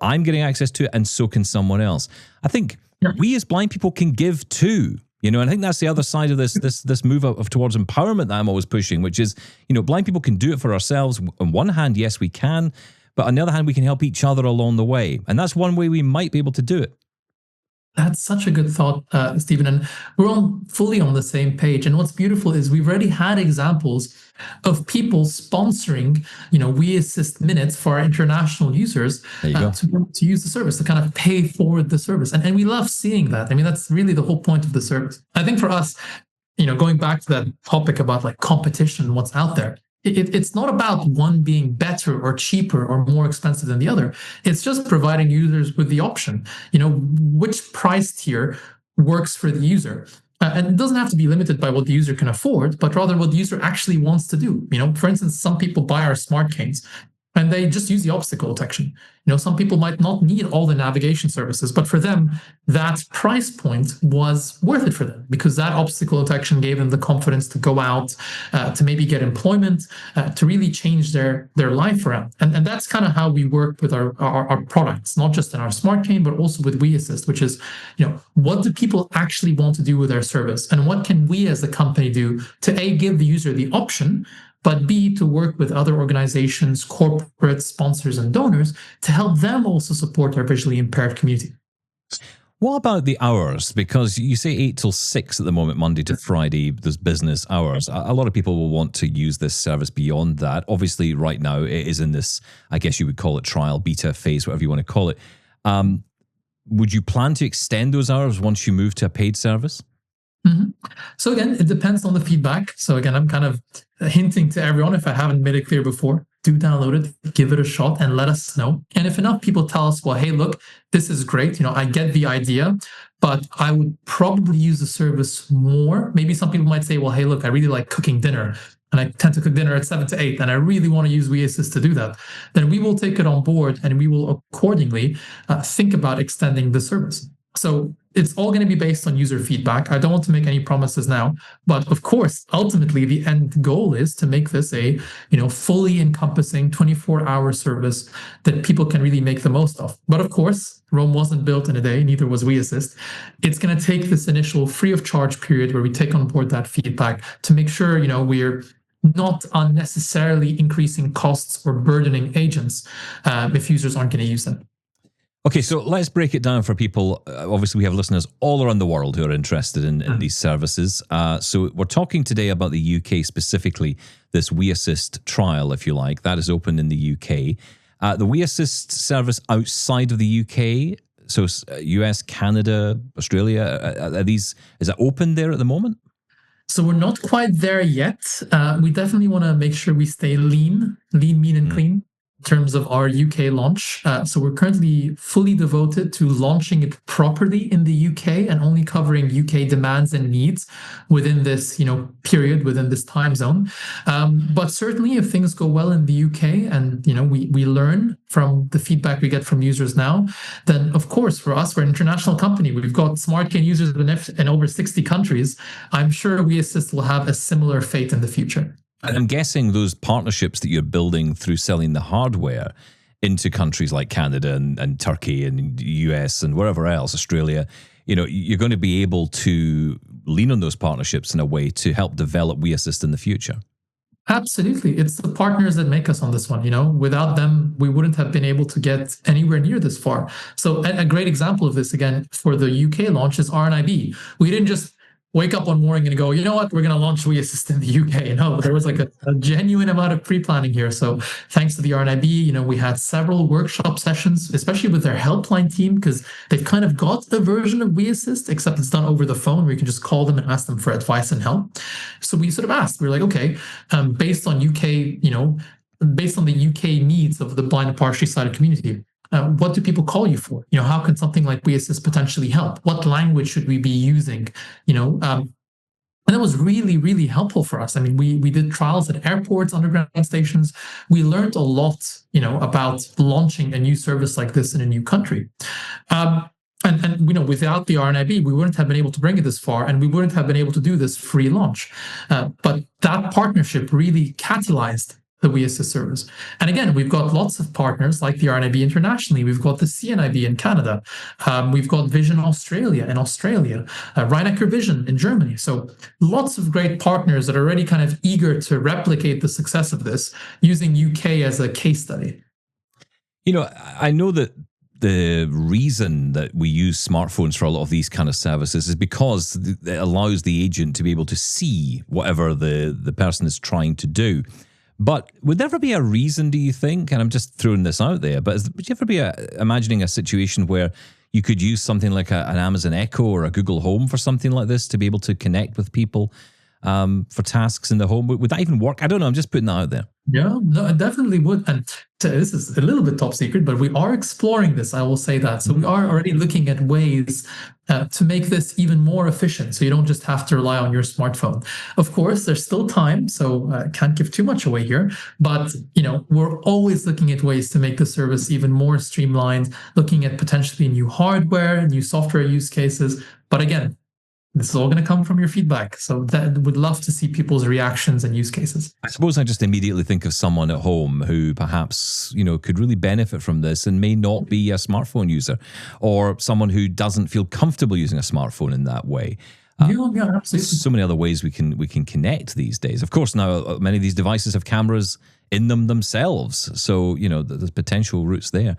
I'm getting access to it and so can someone else. I think we as blind people can give too. And I think that's the other side of this move towards empowerment that I'm always pushing, which is, blind people can do it for ourselves. On one hand, yes, we can, but on the other hand, we can help each other along the way. And that's one way we might be able to do it. That's such a good thought, Stephen, and we're fully on the same page. And what's beautiful is we've already had examples of people sponsoring, We Assist minutes for our international users to use the service, to kind of pay forward the service. And we love seeing that. I mean, that's really the whole point of the service. I think for us, going back to that topic about like competition and what's out there, it's not about one being better or cheaper or more expensive than the other. It's just providing users with the option, which price tier works for the user. And it doesn't have to be limited by what the user can afford, but rather what the user actually wants to do. For instance, some people buy our smart canes and they just use the obstacle detection. Some people might not need all the navigation services, but for them, that price point was worth it for them because that obstacle detection gave them the confidence to go out, to maybe get employment, to really change their life around. And that's kind of how we work with our products, not just in our smart cane, but also with We Assist, which is, what do people actually want to do with their service? And what can we as a company do to A, give the user the option, but B, to work with other organizations, corporate sponsors, and donors to help them also support our visually impaired community. What about the hours? Because you say 8 till 6 at the moment, Monday to Friday, there's business hours. A lot of people will want to use this service beyond that. Obviously, right now, it is in this, I guess you would call it trial, beta phase, whatever you want to call it. Would you plan to extend those hours once you move to a paid service? Mm-hmm. So again, it depends on the feedback. So again, I'm kind of hinting to everyone, if I haven't made it clear before, do download it, give it a shot, and let us know. And if enough people tell us, well, hey, look, this is great. I get the idea, but I would probably use the service more. Maybe some people might say, well, hey, look, I really like cooking dinner. And I tend to cook dinner at 7 to 8, and I really want to use We Assist to do that. Then we will take it on board, and we will accordingly think about extending the service. So it's all going to be based on user feedback. I don't want to make any promises now, but of course, ultimately, the end goal is to make this a fully encompassing 24-hour service that people can really make the most of. But of course, Rome wasn't built in a day, neither was We Assist. It's going to take this initial free of charge period where we take on board that feedback to make sure we're not unnecessarily increasing costs or burdening agents if users aren't going to use them. Okay, so let's break it down for people. Obviously, we have listeners all around the world who are interested in these services. So we're talking today about the UK specifically, this We Assist trial, if you like. That is open in the UK. The We Assist service outside of the UK, so US, Canada, Australia, is it open there at the moment? So we're not quite there yet. We definitely want to make sure we stay lean, mean, and clean in terms of our UK launch. So we're currently fully devoted to launching it properly in the UK and only covering UK demands and needs within this, period, within this time zone. But certainly if things go well in the UK and, we learn from the feedback we get from users now, then of course, for us, we're an international company. We've got Smart Cane users in over 60 countries. I'm sure We Assist will have a similar fate in the future. And I'm guessing those partnerships that you're building through selling the hardware into countries like Canada and Turkey and US and wherever else, Australia, you're going to be able to lean on those partnerships in a way to help develop WeAssist in the future. Absolutely. It's the partners that make us on this one. Without them, we wouldn't have been able to get anywhere near this far. So a great example of this, again, for the UK launch is RNIB. We didn't just wake up one morning and go, you know what, we're going to launch WeAssist in the UK. No, there was like a genuine amount of pre-planning here. So thanks to the RNIB, we had several workshop sessions, especially with their helpline team, because they've kind of got a version of WeAssist, except it's done over the phone where you can just call them and ask them for advice and help. So we sort of asked, we're like, okay, based on the UK needs of the blind and partially sighted community, what do people call you for? How can something like WeAssist potentially help? What language should we be using? And that was really, really helpful for us. I mean, we did trials at airports, underground stations. We learned a lot, about launching a new service like this in a new country. And without the RNIB, we wouldn't have been able to bring it this far, and we wouldn't have been able to do this free launch. But that partnership really catalyzed the WeAssist service. And again, we've got lots of partners like the RNIB internationally. We've got the CNIB in Canada. We've got Vision Australia in Australia, Rheinecker Vision in Germany. So lots of great partners that are already kind of eager to replicate the success of this using UK as a case study. I know that the reason that we use smartphones for a lot of these kind of services is because it allows the agent to be able to see whatever the person is trying to do. But would there ever be a reason, do you think, and I'm just throwing this out there, but would you ever be imagining a situation where you could use something like an Amazon Echo or a Google Home for something like this to be able to connect with people for tasks in the home? Would that even work? I don't know. I'm just putting that out there. Yeah, no, it definitely would. And this is a little bit top secret, but we are exploring this. I will say that. So we are already looking at ways to make this even more efficient. So you don't just have to rely on your smartphone. Of course, there's still time, so can't give too much away here. But, we're always looking at ways to make the service even more streamlined, looking at potentially new hardware, new software use cases. But again, this is all going to come from your feedback. So that would love to see people's reactions and use cases. I suppose I just immediately think of someone at home who perhaps, could really benefit from this and may not be a smartphone user, or someone who doesn't feel comfortable using a smartphone in that way. Yeah, absolutely. So many other ways we can connect these days. Of course, now many of these devices have cameras in them themselves. So, there's potential routes there.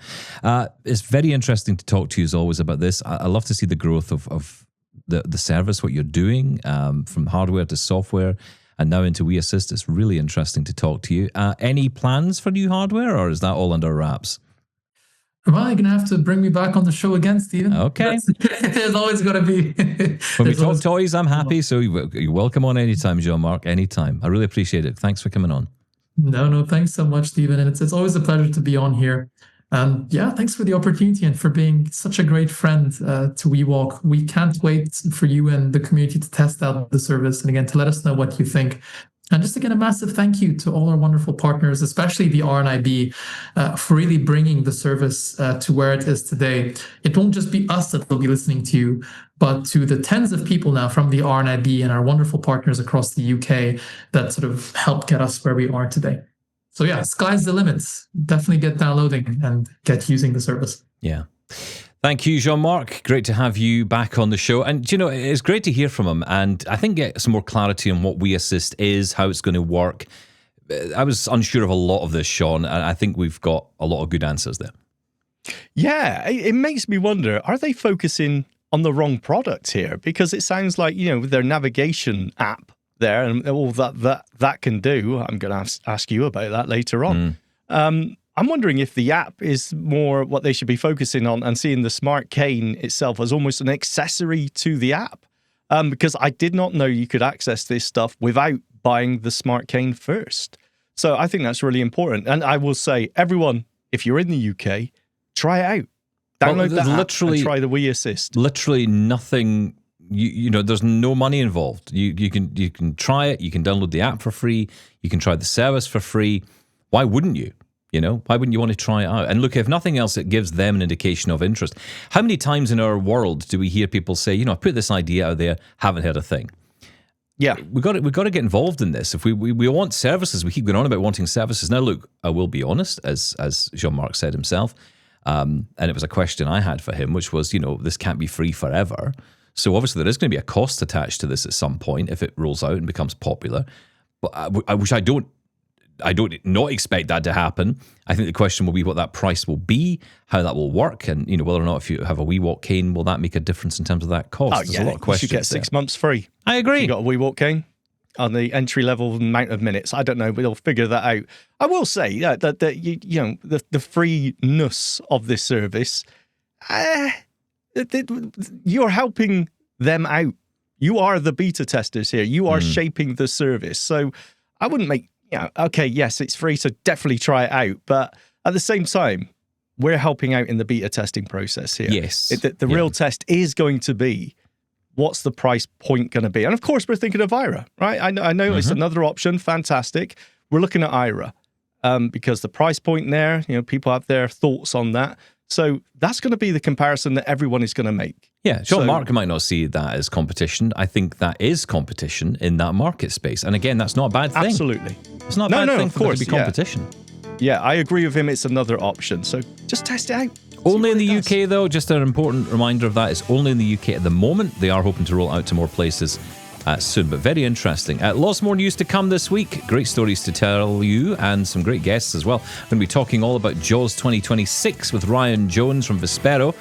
It's very interesting to talk to you as always about this. I love to see the growth of the service, what you're doing, from hardware to software, and now into WeAssist. It's really interesting to talk to you. Any plans for new hardware, or is that all under wraps? Well, you're going to have to bring me back on the show again, Stephen. Okay. There's always going to be... When we talk toys, I'm happy. So you're welcome on anytime, Jean-Marc, anytime. I really appreciate it. Thanks for coming on. No, thanks so much, Stephen. And it's always a pleasure to be on here. Thanks for the opportunity and for being such a great friend to WeWalk. We can't wait for you and the community to test out the service and again, to let us know what you think. And just again, a massive thank you to all our wonderful partners, especially the RNIB, for really bringing the service to where it is today. It won't just be us that will be listening to you, but to the tens of people now from the RNIB and our wonderful partners across the UK that sort of helped get us where we are today. So yeah, sky's the limits. Definitely get downloading and get using the service. Yeah. Thank you, Jean-Marc. Great to have you back on the show. And, it's great to hear from him. And I think get some more clarity on what WeAssist is, how it's going to work. I was unsure of a lot of this, Shaun, and I think we've got a lot of good answers there. Yeah, it makes me wonder, are they focusing on the wrong product here? Because it sounds like, with their navigation app there and all that can do, I'm going to ask you about that later on. I'm wondering if the app is more what they should be focusing on and seeing the Smart Cane itself as almost an accessory to the app. Because I did not know you could access this stuff without buying the Smart Cane first. So I think that's really important. And I will say, everyone, if you're in the UK, try it out. Download the app and try the WeAssist. Literally nothing. There's no money involved. You can try it. You can download the app for free. You can try the service for free. Why wouldn't you? Why wouldn't you want to try it out? And look, if nothing else, it gives them an indication of interest. How many times in our world do we hear people say, I put this idea out there, haven't heard a thing? Yeah. we got to get involved in this. If we want services, we keep going on about wanting services. Now, look, I will be honest, as Jean-Marc said himself, and it was a question I had for him, which was, this can't be free forever. So obviously there is going to be a cost attached to this at some point if it rolls out and becomes popular. But which I don't not expect that to happen. I think the question will be what that price will be, how that will work, and whether or not if you have a WeWalk cane, will that make a difference in terms of that cost? There's a lot of questions. You should get 6 months free. I agree. You got a WeWalk cane on the entry level amount of minutes. I don't know, we'll figure that out. I will say that the freeness of this service, you're helping them out. You are the beta testers here. You are shaping the service. So I wouldn't make, okay, yes, it's free, so definitely try it out. But at the same time, we're helping out in the beta testing process here. Yes. The real test is going to be, what's the price point going to be? And of course, we're thinking of Ira, right? I know it's another option. Fantastic. We're looking at Ira because the price point there, people have their thoughts on that. So that's going to be the comparison that everyone is going to make. Yeah, Jean-Marc might not see that as competition. I think that is competition in that market space. And again, that's not a bad thing. Absolutely. It's not a bad thing for there to be competition. Yeah, I agree with him. It's another option. So just test it out. Only in the UK, though, just an important reminder of that. It's only in the UK at the moment. They are hoping to roll out to more places soon, but very interesting. Lots more news to come this week. Great stories to tell you and some great guests as well. I'm going to be talking all about Jaws 2026 with Ryan Jones from Vespero.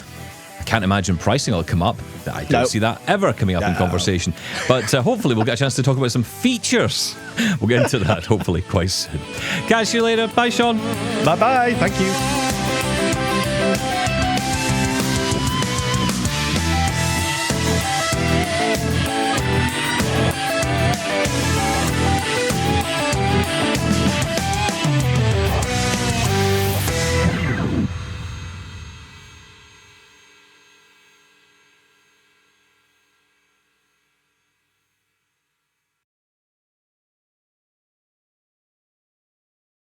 I can't imagine pricing will come up. I don't see that ever coming up in conversation. But hopefully we'll get a chance to talk about some features. We'll get into that hopefully quite soon. Catch you later. Bye, Shaun. Bye-bye. Thank you.